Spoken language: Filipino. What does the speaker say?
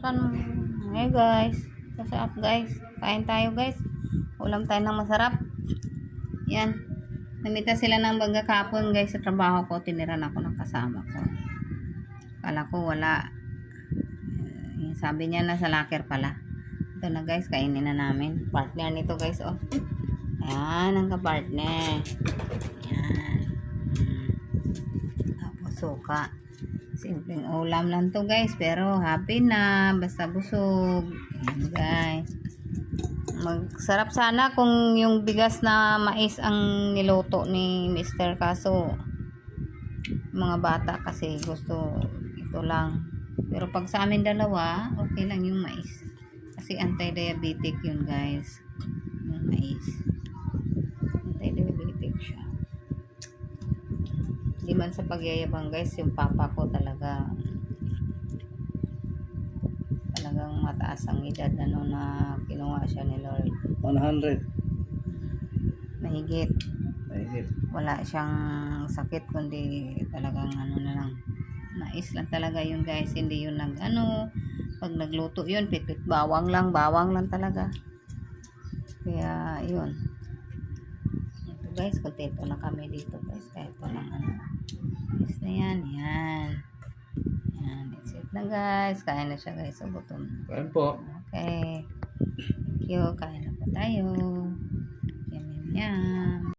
Kan, hey guys. What's up guys? Kain tayo guys. Ulam tayo ng masarap. Yan. Namita sila ng baga kapon guys sa trabaho ko. Tiniran ako ng kasama ko. Kala ko wala. Sabi niya nasa locker pala. Ito na guys, kainin na namin. Partner nito guys, oh. Ayan, ang kapartner. Ayan. Tapos suka. Simpleng ulam lang to guys, pero happy na. Basta busog. Ayan guys. Magsarap sana kung yung bigas na mais ang niluto ni Mr. Kaso mga bata kasi gusto ito lang. Pero pag sa amin dalawa, okay lang yung mais. Kasi anti-diabetic yun guys. Yung mais. Anti-diabetic siya. Hindi man sa pagyayabang guys, yung papa ko talagang mataas ang edad na kinuha siya ni Lord. 100. Mahigit. Mahigit. Wala siyang sakit kundi talagang na lang. Mais lang talaga yun guys. Hindi yun pag nagluto yun, pipit bawang lang talaga. Kaya yun. Ito guys, kontento na kami dito guys. Kahit walang mais na yan. Yan. That's it na guys. Kain na siya guys. So, gutom. Kain po. Okay. Thank you. Kain na po tayo. Yum, yum, yum.